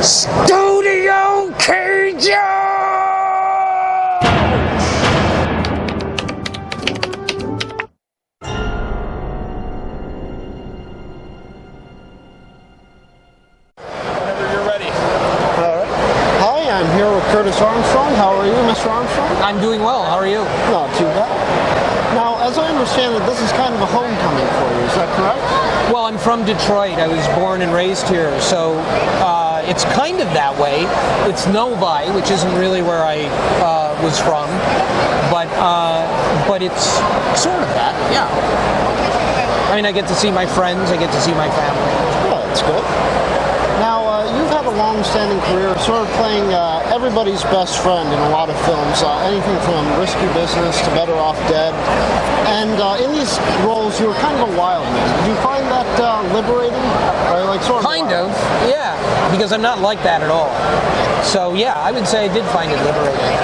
Studio Kaiju! I'm here with Armstrong. How are you, Mr. Armstrong? I'm doing well. How are you? Not too bad. Now, as I understand it, this is kind of a homecoming for you. Is that correct? Well, I'm from Detroit. I was born and raised here, so it's kind of that way. It's Novi, which isn't really where I was from, but it's sort of that. Yeah. I mean, I get to see my friends. I get to see my family. Oh, that's good. Now, you've had a long-standing career sort of playing everybody's best friend in a lot of films, anything from Risky Business to Better Off Dead. And in these roles, you were kind of a wild man. Did you find that liberating? Or like sort of kind of, yeah, because I'm not like that at all. So, yeah, I would say I did find it liberating.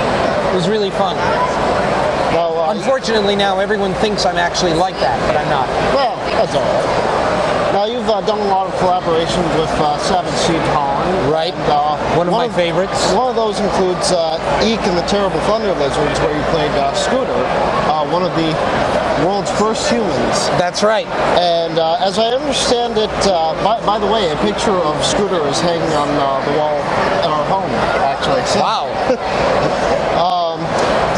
It was really fun. Well, unfortunately, now everyone thinks I'm actually like that, but I'm not. Well, that's all right. Now, you've done a lot of collaborations with Savage Steve Holland. Right. One of my favorites. One of those includes Eek and the Terrible Thunder Lizards, where you played Scooter, one of the world's first humans. That's right. And as I understand it, by the way, a picture of Scooter is hanging on the wall in our home, actually. So, wow.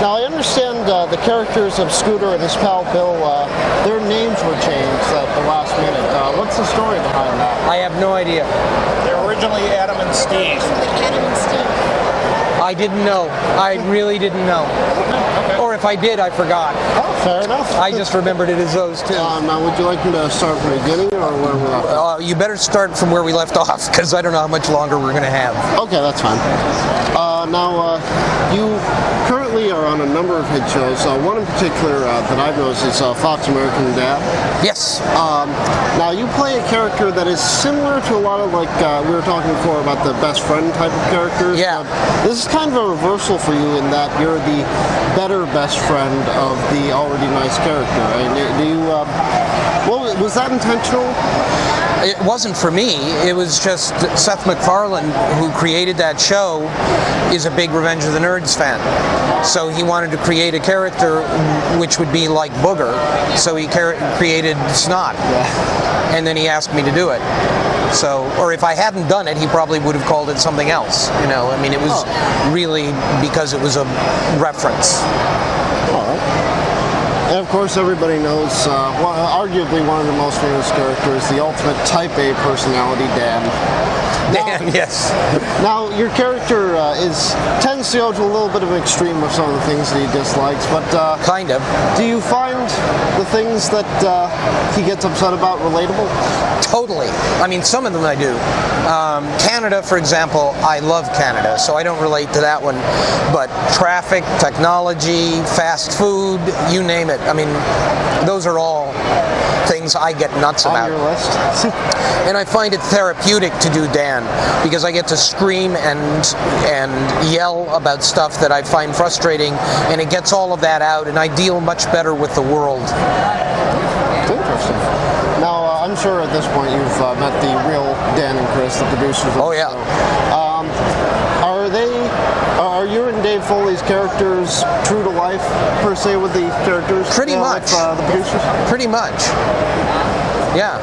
Now, I understand the characters of Scooter and his pal Bill, their names were changed at the last minute. What's the story behind that? I have no idea. They're originally Adam and Steve. Adam and Steve. I didn't know. I really didn't know. Okay. Or if I did, I forgot. Oh, fair enough. I just remembered it as those two. Now, would you like me to start from the beginning or where we're at? You better start from where we left off, because I don't know how much longer we're going to have. Okay, that's fine. Now, you currently are on a number of hit shows. One in particular that I've noticed is Fox American Dad. Yes. Now, you play a character that is similar to a lot of, like, we were talking before about the best friend type of characters. Yeah. This is kind of a reversal for you in that you're the better best friend of the already nice character. Do you, well, was that intentional? It wasn't for me. It was just Seth MacFarlane, who created that show, is a big Revenge of the Nerds fan. So he wanted to create a character which would be like Booger. So he created Snot. Yeah. And then he asked me to do it. So, or if I hadn't done it, he probably would have called it something else. You know, I mean, it was really because it was a reference. All right. And of course, everybody knows, arguably one of the most famous characters, the ultimate Type A personality, Dan. Dan, yes. Now, your character tends to go to a little bit of an extreme with some of the things that he dislikes, but kind of. Do you find the things that he gets upset about relatable? Totally. I mean, some of them I do. Canada, for example, I love Canada, so I don't relate to that one. But traffic, technology, fast food, you name it. I mean, those are all things I get nuts about. On your list. And I find it therapeutic to do Dan, because I get to scream and yell about stuff that I find frustrating, and it gets all of that out, and I deal much better with the world. Interesting. Now, I'm sure at this point you've met the real Dan and Chris, the producers of the yeah. show. Are you and Dave Foley's characters true to life, per se, with the characters? Pretty much. With, the producers? Pretty much. Yeah.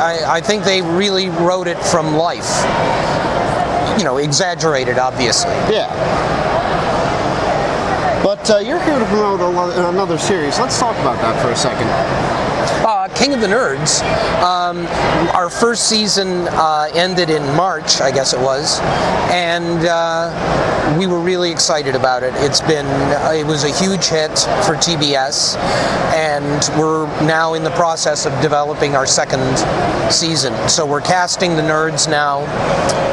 I think they really wrote it from life. You know, exaggerated, obviously. Yeah. But you're here to promote another series. Let's talk about that for a second. King of the Nerds. Our first season ended in March, I guess it was, and we were really excited about it. It was a huge hit for TBS, and we're now in the process of developing our second season. So we're casting the nerds now,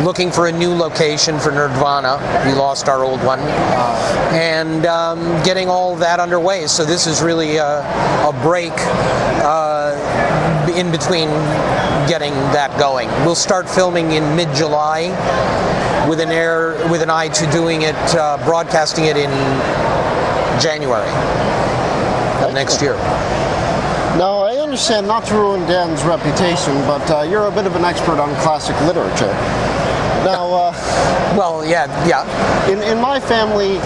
looking for a new location for Nerdvana. We lost our old one, and getting all that underway. So this is really a break in between getting that going. We'll start filming in mid-July with an eye to doing it, broadcasting it in January of next year. Now, I understand, not to ruin Dan's reputation, but you're a bit of an expert on classic literature. Now, Well, yeah. in my family,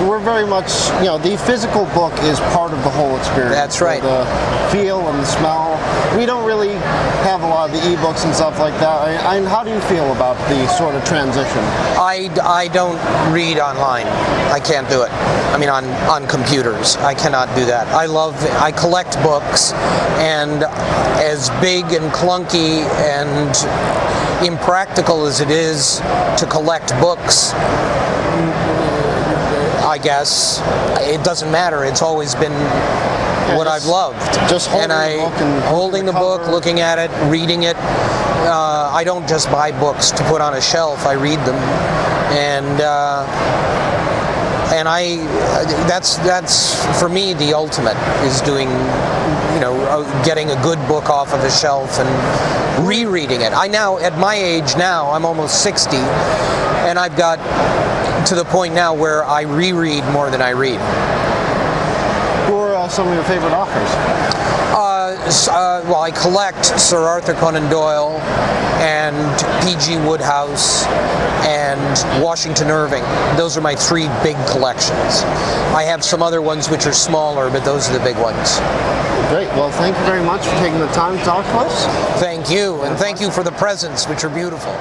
we're very much, the physical book is part of the whole experience. That's right. The feel and the smell. We don't really have a lot of the e-books and stuff like that. How do you feel about the sort of transition? I don't read online. I can't do it. I mean, on computers, I cannot do that. I collect books, and as big and clunky and impractical as it is to collect books, I guess it doesn't matter. It's always been what I've loved. Just Holding the book, looking at it, reading it. I don't just buy books to put on a shelf. I read them, and that's for me the ultimate is doing, getting a good book off of a shelf and rereading it. At my age now, I'm almost 60, and I've got to the point now where I reread more than I read. Who are some of your favorite authors? Well, I collect Sir Arthur Conan Doyle and P.G. Wodehouse and Washington Irving. Those are my three big collections. I have some other ones which are smaller, but those are the big ones. Great. Well, thank you very much for taking the time to talk to us. Thank you, and thank you for the presents, which are beautiful.